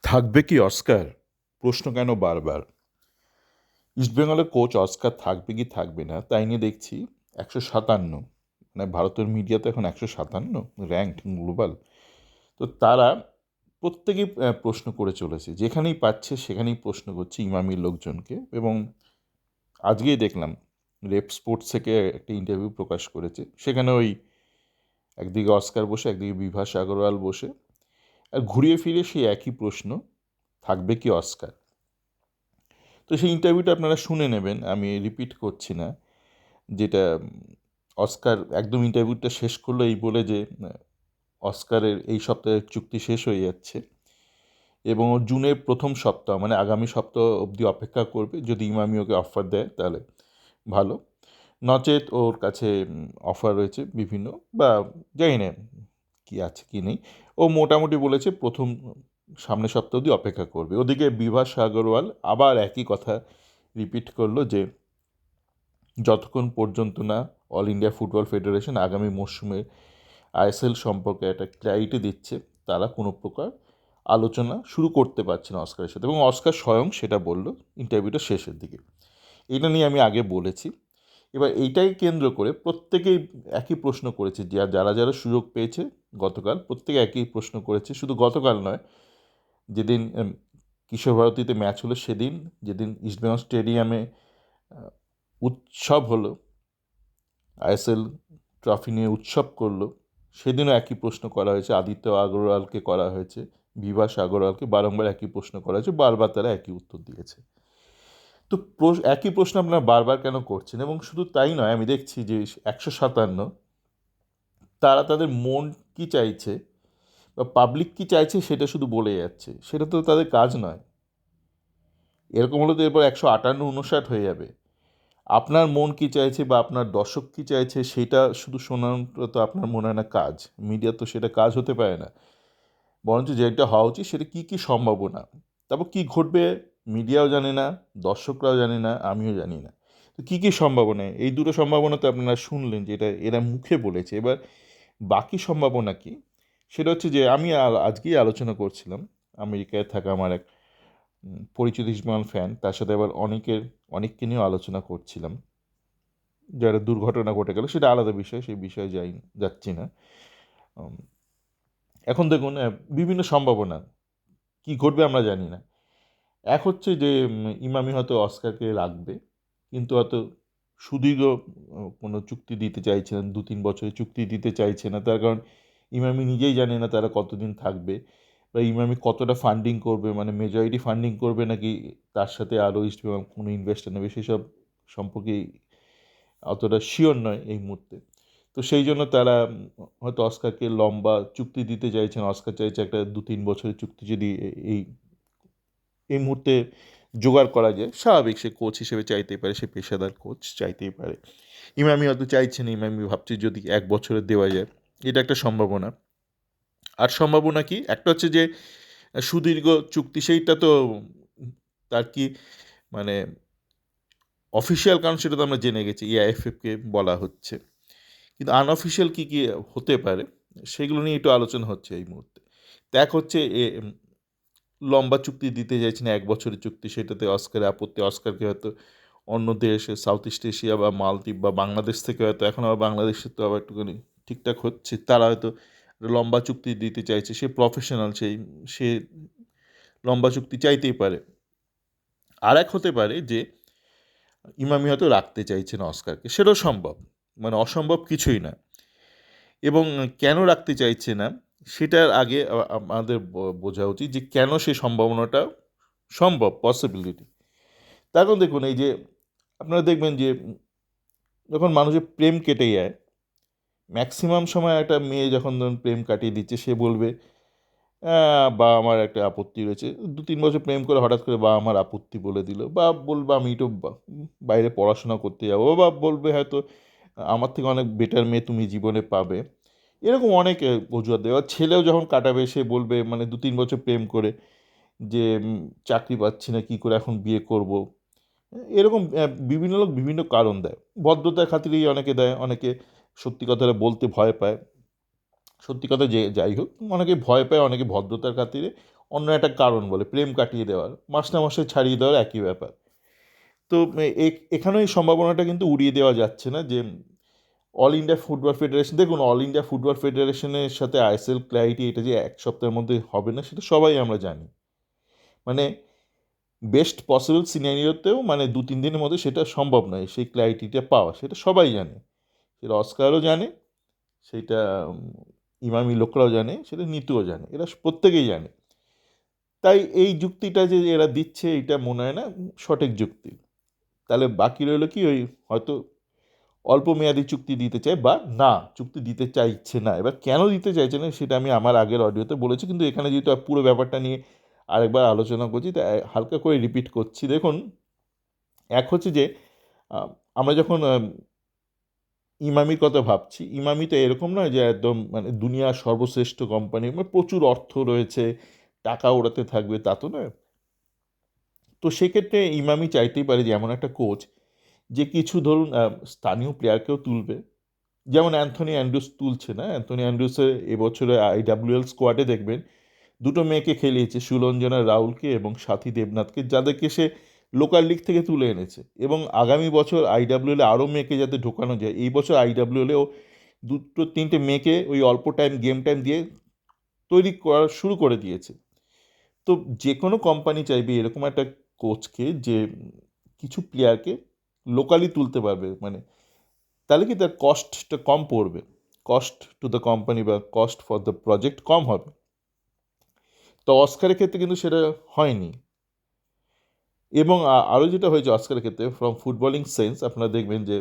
থাকবে কি অস্কার? প্রশ্ন কেন বারবার? ইস্টবেঙ্গলের কোচ অস্কার থাকবে কি থাকবে না তাই নিয়ে দেখছি 157, মানে ভারতের মিডিয়া তো এখন 157 র্যাঙ্কড গ্লোবাল। তো তারা প্রত্যেকেই প্রশ্ন করে চলেছে, যেখানেই পাচ্ছে সেখানেই প্রশ্ন করছে ইমামির লোকজনকে। এবং আজকেই দেখলাম রেপ স্পোর্টস থেকে একটা ইন্টারভিউ প্রকাশ করেছে, সেখানে ওই একদিকে অস্কার বসে একদিকে বিভাস আগরওয়াল বসে, আর ঘুরিয়ে ফিরে সেই একই প্রশ্ন, থাকবে কি অস্কার? তো সেই ইন্টারভিউটা আপনারা শুনে নেবেন, আমি রিপিট করছি না। যেটা অস্কার একদম ইন্টারভিউটা শেষ করলো এই বলে যে অস্কারের এই সপ্তাহের চুক্তি শেষ হয়ে যাচ্ছে এবং ও জুনের প্রথম সপ্তাহ মানে আগামী সপ্তাহ অবধি অপেক্ষা করবে। যদি ইমামি ওকে অফার দেয় তাহলে ভালো, নচেত ওর কাছে অফার রয়েছে বিভিন্ন, বা জানি না কী আছে কী নেই। ও মোটামুটি বলেছে প্রথম সামনের সপ্তাহ অবধি অপেক্ষা করবে। ওদিকে বিভাস আগরওয়াল আবার একই কথা রিপিট করলো যে যতক্ষণ পর্যন্ত না অল ইন্ডিয়া ফুটবল ফেডারেশন আগামী মরশুমের আইএসএল সম্পর্কে একটা ক্ল্যারিটি দিচ্ছে, তারা কোনো প্রকার আলোচনা শুরু করতে পারছে না অস্কারের সাথে। এবং অস্কার স্বয়ং সেটা বলল ইন্টারভিউটা শেষের দিকে। এটা নিয়ে আমি আগে বলেছি। এবার এইটাই কেন্দ্র করে প্রত্যেকেই একই প্রশ্ন করেছে, যে যারা যারা সুযোগ পেয়েছে গতকাল, প্রত্যেকে একই প্রশ্ন করেছে। শুধু গতকাল নয়, যেদিন কিশোর ভারতীতে ম্যাচ হলো সেদিন, যেদিন ইস্টবেঙ্গল স্টেডিয়ামে উৎসব হলো, আইএসএল ট্রফি নিয়ে উৎসব করলো, সেদিনও একই প্রশ্ন করা হয়েছে। আদিত্য আগরওয়ালকে করা হয়েছে, বিভাস আগরওয়ালকে বারংবার একই প্রশ্ন করা হয়েছে, বারবার তারা একই উত্তর দিয়েছে। তো একই প্রশ্ন আপনারা বারবার কেন করছেন? এবং শুধু তাই নয়, আমি দেখছি যে 157 তারা তাদের মন কি চাইছে বা পাবলিক কি চাইছে সেটা শুধু বলে যাচ্ছে, সেটা তো তাদের কাজ নয়। এরকম হলে তো এরপর 158-59 হয়ে যাবে। আপনার মন কী চাইছে বা আপনার দর্শক কী চাইছে সেটা শুধু শোনানোটা তো আপনার মনে হয় না কাজ। মিডিয়া তো সেটা কাজ হতে পারে না। বরঞ্চ যেটা হওয়া উচিত সেটা কী কী সম্ভাবনা, তারপর কী ঘটবে মিডিয়াও জানে না, দর্শকরাও জানে না, আমিও জানি না। তো কী কী সম্ভাবনা, এই দুটো সম্ভাবনা তো আপনারা শুনলেন যে এটা এরা মুখে বলেছে। এবার বাকি সম্ভাবনা কী, সেটা হচ্ছে যে আমি আজকেই আলোচনা করছিলাম আমেরিকায় থাকা আমার এক পরিচিত ইসমাইল ফ্যান, তার সাথে আবার অনেককে নিয়েও আলোচনা করছিলাম। যারা দুর্ঘটনা ঘটে গেল সেটা আলাদা বিষয়, সেই বিষয়ে যাচ্ছি না। এখন দেখুন বিভিন্ন সম্ভাবনা, কি ঘটবে আমরা জানি না। এক হচ্ছে যে ইমামি হয়তো অস্কারকে রাখবে, কিন্তু হয়তো সুদীর্ঘ কোনো চুক্তি দিতে চাইছে না, 2-3 বছরের চুক্তি দিতে চাইছে না। তার কারণ ইমামি নিজেই জানে না তারা কতদিন থাকবে, বা ইমামি কতটা ফান্ডিং করবে, মানে মেজরিটি ফান্ডিং করবে নাকি তার সাথে আরও ইস্টবেঙ্গল কোনো ইনভেস্টার নেবে, সেসব সম্পর্কে অতটা শিওর নয় এই মুহূর্তে। তো সেই জন্য তারা হয়তো অস্কারকে লম্বা চুক্তি দিতে চাইছেন। অস্কার চাইছে একটা 2-3 বছরের চুক্তি যদি এই এই মুহূর্তে জোগাড় করা যায়। স্বাভাবিক, সে কোচ হিসেবে চাইতেই পারে, সে পেশাদার কোচ চাইতেই পারে। ইমামি হয়তো চাইছে না, ইমামি ভাবছে যদি 1 বছরে দেওয়া যায়, এটা একটা সম্ভাবনা। আর সম্ভাবনা কি, একটা হচ্ছে যে সুদীর্ঘ চুক্তি, সেইটা তো তার কি মানে অফিসিয়াল কারণ সেটা তো আমরা জেনে গেছি, এআইএফএফকে বলা হচ্ছে। কিন্তু আনঅফিসিয়াল কী কী হতে পারে সেগুলো নিয়ে একটু আলোচনা হচ্ছে এই মুহূর্তে। এক হচ্ছে লম্বা চুক্তি দিতে চাইছেন, 1 বছরের চুক্তি, সেটাতে অস্কারের আপত্তি। অস্কারকে হয়তো অন্য দেশে, সাউথ ইস্ট এশিয়া বা মালদ্বীপ বা বাংলাদেশ থেকে হয়তো, এখন আবার বাংলাদেশের তো আবার একটুখানি ঠিকঠাক হচ্ছে, তারা হয়তো লম্বা চুক্তি দিতে চাইছে। সে প্রফেশনাল, সে লম্বা চুক্তি চাইতেই পারে। আর এক হতে পারে যে ইমামি হয়তো রাখতে চাইছেন অস্কারকে, সেটাও সম্ভব, মানে অসম্ভব কিছুই না। এবং কেন রাখতে চাইছে না সেটার আগে আমাদের বোঝা উচিত যে কেন সেই সম্ভাবনাটা সম্ভব, পসিবিলিটি। তার কারণ দেখুন, এই যে আপনারা দেখবেন যে যখন মানুষের প্রেম কেটে যায়, ম্যাক্সিমাম সময় একটা মেয়ে যখন ধরুন প্রেম কাটিয়ে দিচ্ছে, সে বলবে বা আমার একটা আপত্তি রয়েছে। 2-3 বছর প্রেম করে হঠাৎ করে বা আমার আপত্তি বলে দিল, বা বলবে আমি একটু বাইরে পড়াশোনা করতে যাবো, বা বলবে হয়তো আমার থেকে অনেক বেটার মেয়ে তুমি জীবনে পাবে। এরকম অনেক অজুহাত দেয়। ছেলেও যখন কাটাবে সে বলবে, মানে 2-3 বছর প্রেম করে, যে চাকরি পাচ্ছি না, কী করে এখন বিয়ে করব। এরকম বিভিন্ন লোক বিভিন্ন কারণ দেয়। ভদ্রতার খাতিরেই অনেকে দেয়, অনেকে সত্যি কথাটা বলতে ভয় পায়। সত্যি কথা যে যাই হোক, অনেকে ভয় পায়, অনেকে ভদ্রতার খাতিরে, অন্য একটা কারণ বলে, প্রেম কাটিয়ে দেওয়ার, মাস্টারমশাই ছাড়িয়ে দেওয়ার একই ব্যাপার। তো এখানেও এই সম্ভাবনাটা কিন্তু উড়িয়ে দেওয়া যাচ্ছে না যে অল ইন্ডিয়া ফুটবল ফেডারেশন, দেখুন অল ইন্ডিয়া ফুটবল ফেডারেশনের সাথে আইএসএল ক্ল্যারিটি এটা যে এক সপ্তাহের মধ্যে হবে না সেটা সবাই আমরা জানি। মানে বেস্ট পসিবল সিনারিওতেও মানে 2-3 দিনের মধ্যে সেটা সম্ভব নয়, সেই ক্ল্যারিটিটা পাওয়া, সেটা সবাই জানে। সেটা অস্কারও জানে, সেটা ইমামি লোকরাও জানে, সেটা নিতুও জানে, এরা প্রত্যেকেই জানে। তাই এই যুক্তিটা যে এরা দিচ্ছে এটা মনে হয় না সঠিক যুক্তি। তাহলে বাকি রইল কি, ওই হয়তো অল্প মেয়াদি চুক্তি দিতে চায় বা না চুক্তি দিতে চাইছে না। এবার কেন দিতে চাইছে না সেটা আমি আমার আগের অডিওতে বলেছি, কিন্তু এখানে যেহেতু পুরো ব্যাপারটা নিয়ে আরেকবার আলোচনা করছি তাই হালকা করে রিপিট করছি। দেখুন, এক হচ্ছে যে আহ, আমরা যখন ইমামির কথা ভাবছি, ইমামি তো এরকম নয় যে একদম মানে দুনিয়ার সর্বশ্রেষ্ঠ কোম্পানি, মানে প্রচুর অর্থ রয়েছে, টাকা ওড়াতে থাকবে, তা তো নয়। তো সেক্ষেত্রে ইমামি চাইতেই পারে যে এমন একটা কোচ যে কিছু ধরুন স্থানীয় প্লেয়ারকেও তুলবে, যেমন অ্যান্থনি অ্যান্ড্রুস তুলছে না, অ্যান্থনি অ্যান্ড্রুসের এবছরে আইডাব্লিউএল স্কোয়াডে দেখবেন দুটো মেয়েকে খেলিয়েছে, সুলঞ্জনা রাউলকে এবং সাথী দেবনাথকে, যাদেরকে সে লোকাল লিগ থেকে তুলে এনেছে, এবং আগামী বছর আইডাব্লিউএলে আরও মেয়েকে যাতে ঢোকানো যায়, এই বছর আইডাব্লিউএলেও 2-3টে মেয়েকে ওই অল্প টাইম গেম টাইম দিয়ে তৈরি করা শুরু করে দিয়েছে। তো যে কোনো কোম্পানি চাইবে এরকম একটা কোচকে যে কিছু প্লেয়ারকে লোকালি তুলতে পারবে, মানে তাহলে কি তার কস্টটা কম পড়বে, কস্ট টু দ্য কোম্পানি বা কস্ট ফর দ্য প্রজেক্ট কম হবে। তো অস্কারের ক্ষেত্রে কিন্তু সেটা হয়নি। এবং আরও যেটা হয়েছে অস্কারের ক্ষেত্রে ফ্রম ফুটবলিং সেন্স, আপনারা দেখবেন যে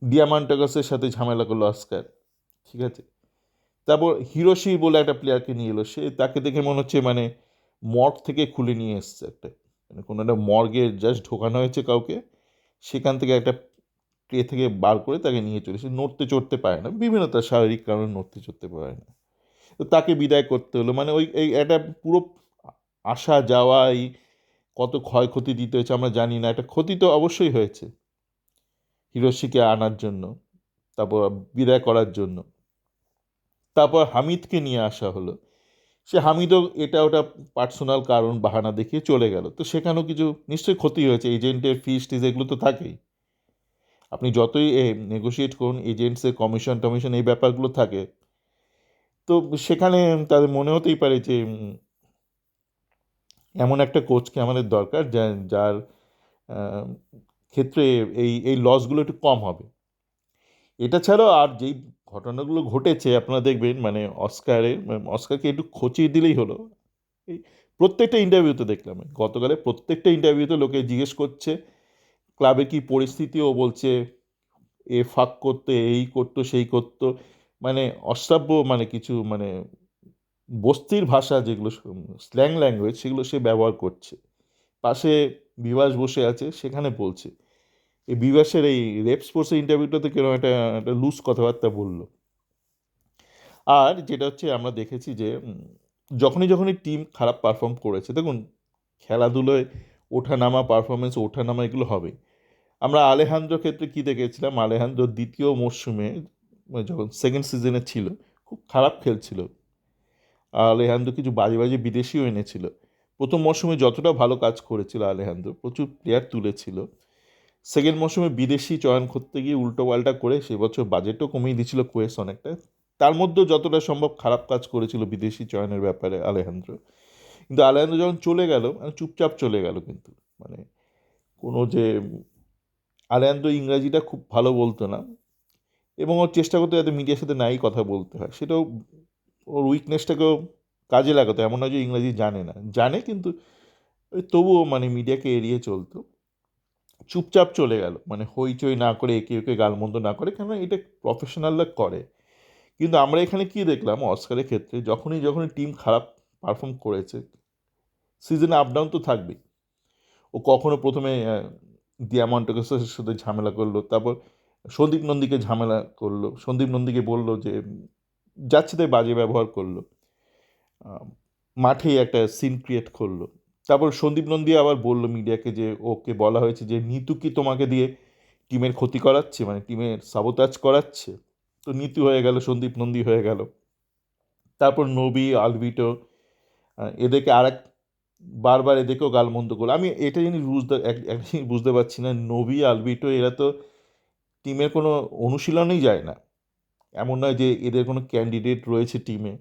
ডিয়ামান্টাগাসের সাথে ঝামেলা করলো অস্কার, ঠিক আছে। তারপর হিরোশি বলে একটা প্লেয়ারকে নিয়ে এলো, সে তাকে দেখে মনে হচ্ছে মানে মর্গ থেকে খুলে নিয়ে এসছে একটা, মানে কোনো একটা মর্গে জাস্ট ঢোকানো হয়েছে কাউকে, সেখান থেকে একটা ট্রে থেকে বার করে তাকে নিয়ে চলে, সে নড়তে চড়তে পারে না, বিভিন্ন তার শারীরিক কারণে নড়তে চড়তে পারে না। তো তাকে বিদায় করতে হলো, মানে ওই এই একটা পুরো আসা যাওয়া, এই কত ক্ষয়ক্ষতি দিতে হয়েছে আমরা জানি না, একটা ক্ষতি তো অবশ্যই হয়েছে হিরোশিকে আনার জন্য, তারপর বিদায় করার জন্য। তারপর হামিদকে নিয়ে আসা হলো, সে হামিদও এটা ওটা পার্সোনাল কারণ বাহানা দেখিয়ে চলে গেল, তো সেখানেও কিছু নিশ্চয়ই ক্ষতি হয়েছে, এজেন্টের ফিস টিস এগুলো তো থাকেই। আপনি যতই নেগোশিয়েট করুন, এজেন্টসের কমিশন টমিশন এই ব্যাপারগুলো থাকে। তো সেখানে তাদের মনে হতেই পারে যে এমন একটা কোচকে আমাদের দরকার যার আহ, ক্ষেত্রে এই এই লসগুলো একটু কম হবে। এটা ছাড়াও আর যেই ঘটনাগুলো ঘটেছে আপনারা দেখবেন, মানে অস্কারকে একটু খচিয়ে দিলেই হলো। এই প্রত্যেকটা ইন্টারভিউতে দেখলাম, গতকালে প্রত্যেকটা ইন্টারভিউতে লোকে জিজ্ঞেস করছে ক্লাবে কি পরিস্থিতি, ও বলছে এ ফাঁক করতো, এই করতো, সেই করতো, মানে অশ্রাব্য, মানে কিছু মানে বস্তির ভাষা যেগুলো স্ল্যাং ল্যাঙ্গুয়েজ সেগুলো সে ব্যবহার করছে। পাশে বিভাস বসে আছে, সেখানে বলছে, এই বিভাসের এই রেপ স্পোর্টসের ইন্টারভিউটাতে কেন একটা একটা লুজ কথাবার্তা বললো। আর যেটা হচ্ছে আমরা দেখেছি যে যখনই যখনই টিম খারাপ পারফর্ম করেছে, দেখুন খেলাধুলোয় ওঠানামা, পারফরমেন্স ওঠানামা এগুলো হবে। আমরা আলেহান্দ্রোর ক্ষেত্রে কী দেখেছিলাম, আলেহান্দ্রো দ্বিতীয় মরশুমে মানে যখন সেকেন্ড সিজনে ছিল খুব খারাপ খেলছিল, আলেহান্দ্রো কিছু বাজে বাজে বিদেশিও এনেছিল। প্রথম মরশুমে যতটা ভালো কাজ করেছিল আলেহান্দ্রো, প্রচুর প্লেয়ার তুলেছিল, সেকেন্ড মরশুমে বিদেশি চয়ন করতে গিয়ে উল্টো পাল্টা করে সে বছর বাজেটও কমিয়ে দিয়েছিল কোয়েস অনেকটা। তার মধ্যেও যতটা সম্ভব খারাপ কাজ করেছিল বিদেশি চয়নের ব্যাপারে আলেহান্দ্রো। কিন্তু আলেহান্দ্রো যখন চলে গেল মানে চুপচাপ চলে গেল, কিন্তু মানে কোনো যে আলেহান্দ্রো ইংরাজিটা খুব ভালো বলতো না, এবং ওর চেষ্টা করতে যাতে মিডিয়ার সাথে নাই কথা বলতে হয়, সেটাও ওর উইকনেসটাকেও কাজে লাগাতো, এমন নয় যে ইংরাজি জানে না, জানে, কিন্তু ওই তবুও মানে মিডিয়াকে এড়িয়ে চলতো, চুপচাপ চলে গেল, মানে হইচই না করে একে ওকে গালমন্দ না করে, কেন এটা প্রফেশনালরা করে। কিন্তু আমরা এখানে কি দেখলাম অস্কারের ক্ষেত্রে, যখনই যখনই টিম খারাপ পারফর্ম করেছে, সিজনে আপ ডাউন তো থাকবেই, ও কখনো প্রথমে দিয়ামন্টাকাসের সাথে ঝামেলা করলো, তারপর সন্দীপ নন্দীকে ঝামেলা করলো, সন্দীপ নন্দীকে বললো যে যাচ্ছে তাই বাজে ব্যবহার করলো, আহ, মাঠেই একটা সিন ক্রিয়েট করলো। তারপর সন্দীপ নন্দী আবার বললো মিডিয়াকে যে ওকে বলা হয়েছে যে নিতু কি তোমাকে দিয়ে টিমের ক্ষতি করাচ্ছে, মানে টিমের সাবোতাজ করাচ্ছে। তো নিতু হয়ে গেল, সন্দীপ নন্দী হয়ে গেল। তারপর নবী আলভিটো এদেরকে আর এক বারবার এদেরকেও গালমন্দ করলো। আমি এটা জিনিস এক জিনিস বুঝতে পারছি না, নবী আলভিটো এরা তো টিমের কোনো অনুশীলনেই যায় না। এমন নয় যে এদের কোনো ক্যান্ডিডেট রয়েছে টিমে,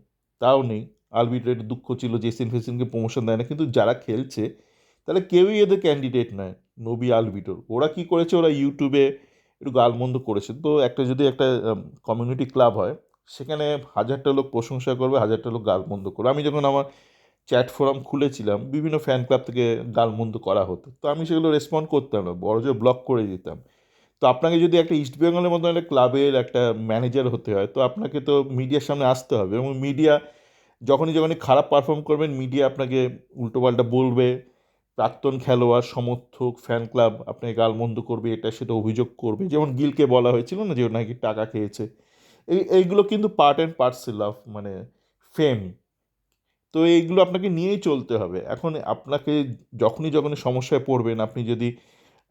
তাও নেই। আলভিটোর দুঃখ ছিল জেসিন ফেসিনকে প্রমোশন দেয় না, কিন্তু যারা খেলছে তাহলে কেউই এদের ক্যান্ডিডেট নয় নবী আলভিটোর। ওরা কি করেছে, ওরা ইউটিউবে একটু গালমন্দ করেছে। তো একটা যদি একটা কমিউনিটি ক্লাব হয়, সেখানে হাজারটা লোক প্রশংসা করবে, হাজারটা লোক গালমন্দ করবে। আমি যখন আমার চ্যাট ফোরাম খুলেছিলাম, বিভিন্ন ফ্যান ক্লাব থেকে গালমন্দ করা হতো, তো আমি সেগুলো রেসপন্ড করতাম না, বড় জোর ব্লক করে দিতাম। তো আপনাকে যদি একটা ইস্ট বেঙ্গলের মতো একটা ক্লাবের একটা ম্যানেজার হতে হয়, তো আপনাকে তো মিডিয়ার সামনে আসতে হবে, এবং মিডিয়া যখনই যখনই খারাপ পারফর্ম করবেন, মিডিয়া আপনাকে উল্টোপাল্টা বলবে। প্রাক্তন খেলোয়াড়, সমর্থক, ফ্যান ক্লাব আপনাকে গালমন্দ করবে, এটা সেটা অভিযোগ করবে। যেমন গিলকে বলা হয়েছিল না যে ও নাকি টাকা খেয়েছে। এইগুলো কিন্তু পার্ট অ্যান্ড পার্সেল অফ মানে ফেম। তো এইগুলো আপনাকে নিয়েই চলতে হবে। এখন আপনাকে যখনই যখনই সমস্যায় পড়বেন, আপনি যদি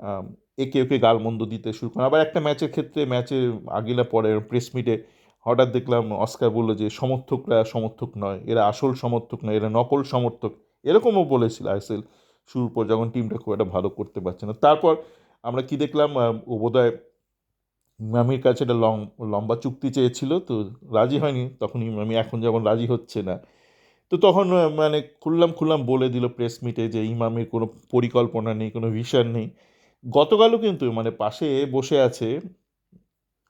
আম, একে ওকে গালমন্দ দিতে শুরু করেন। আবার একটা ম্যাচের ক্ষেত্রে, ম্যাচে আগে না পরে প্রেস মিটে হঠাৎ দেখলাম অস্কার বললো যে সমর্থকরা সমর্থক নয়, এরা আসল সমর্থক নয়, এরা নকল সমর্থক। এরকমও বলেছিল আইএসএল শুরুর পর, যখন টিমটা খুব একটা ভালো করতে পারছে না। তারপর আমরা কি দেখলাম, ও বোধহয় ইমামির কাছে একটা লম্বা চুক্তি চেয়েছিল, তো রাজি হয়নি। তখন ইমামি এখন যেমন রাজি হচ্ছে না, তো তখন মানে খুললাম খুললাম বলে দিল প্রেস মিটে যে ইমামির কোনো পরিকল্পনা নেই, কোনো ভিশন নেই। গতকালও কিন্তু মানে পাশে বসে আছে,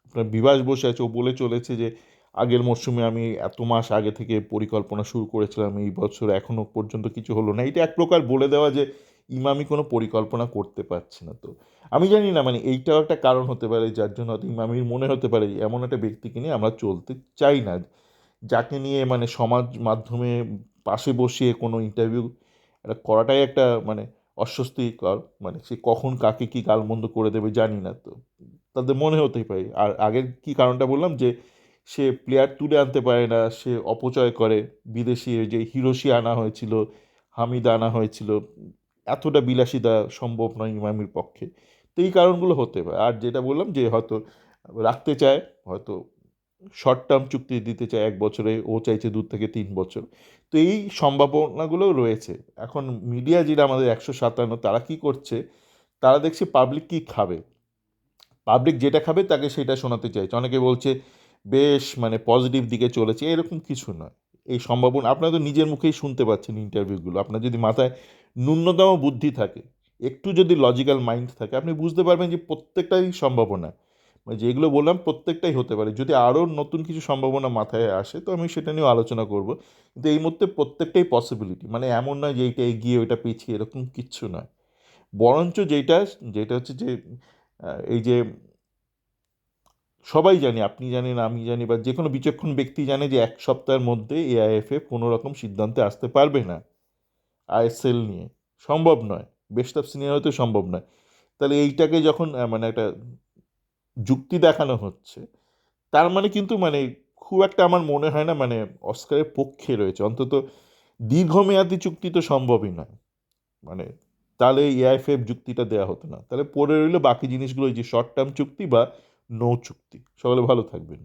আপনার বিভাস বসে আছে, ও বলে চলেছে যে আগের মরশুমে আমি এত মাস আগে থেকে পরিকল্পনা শুরু করেছিলাম, এই বছর এখনো পর্যন্ত কিছু হলো না। এটা এক প্রকার বলে দেওয়া যে ইমামি কোনো পরিকল্পনা করতে পারছে না। তো আমি জানি না, মানে এইটাও একটা কারণ হতে পারে যার জন্য হয়তো ইমামির মনে হতে পারে যে এমন একটা ব্যক্তিকে নিয়ে আমরা চলতে চাই না, যাকে নিয়ে মানে সমাজ মাধ্যমে পাশে বসিয়ে কোনো ইন্টারভিউ এটা করাটাই একটা মানে অস্বস্তিকর। মানে সে কখন কাকে কি গালমন্দ করে দেবে জানি না। তো তাদের মনে হতেই পারে। আর আগের কি কারণটা বললাম, যে সে প্লেয়ার তুলে আনতে পারে না, সে অপচয় করে। বিদেশি ওই যে হিরোশি আনা হয়েছিল, হামিদ আনা হয়েছিল, এতটা বিলাসিতা সম্ভব নয় ইমামির পক্ষে। তো এই কারণগুলো হতে পারে। আর যেটা বললাম যে হয়তো রাখতে চায়, হয়তো শর্ট টার্ম চুক্তি দিতে চায় 1 বছরে, ও চাইছে 2 থেকে 3 বছর। তো এই সম্ভাবনাগুলোও রয়েছে। এখন মিডিয়া যেটা আমাদের 157, তারা কি করছে, তারা দেখছে পাবলিক কি খাবে, পাবলিক যেটা খাবে তাকে সেটা শোনাতে চাইছে। অনেকে বলছে বেশ মানে পজিটিভ দিকে চলেছে, এরকম কিছু নয়। এই সম্ভাবনা আপনারা তো নিজের মুখেই শুনতে পাচ্ছেন ইন্টারভিউগুলো। আপনার যদি মাথায় ন্যূনতম বুদ্ধি থাকে, একটু যদি লজিক্যাল মাইন্ড থাকে, আপনি বুঝতে পারবেন যে প্রত্যেকটাই সম্ভাবনা, মানে যেগুলো বললাম প্রত্যেকটাই হতে পারে। যদি আরও নতুন কিছু সম্ভাবনা মাথায় আসে, তো আমি সেটা নিয়েও আলোচনা করব। কিন্তু এই মুহূর্তে প্রত্যেকটাই পসিবিলিটি, মানে এমন নয় যে এইটা এগিয়ে ওইটা পিছিয়ে, এরকম কিচ্ছু নয়। বরঞ্চ যেটা যেটা হচ্ছে যে এই যে সবাই জানি, আপনি জানেন, আমি জানি, বা যে কোনো বিচক্ষণ ব্যক্তি জানে যে 1 সপ্তাহের মধ্যে এআইএফএ কোনো রকম সিদ্ধান্তে আসতে পারবে না আইএসএল নিয়ে। সম্ভব নয়। বেস্ট অফ সিনিয়র হয়তো সম্ভব নয়। তাহলে এইটাকে যখন মানে একটা যুক্তি দেখানো হচ্ছে, তার মানে কিন্তু মানে খুব একটা আমার মনে হয় না মানে অস্কারের পক্ষে রয়েছে। অন্তত দীর্ঘমেয়াদী চুক্তি তো সম্ভবই নয়। মানে তাহলে এআইএফএফ যুক্তিটা দেওয়া হতো না, তাহলে পড়ে রইলো বাকি জিনিসগুলো, ওই যে শর্ট টার্ম চুক্তি বা নো চুক্তি। সকলে ভালো থাকবেন।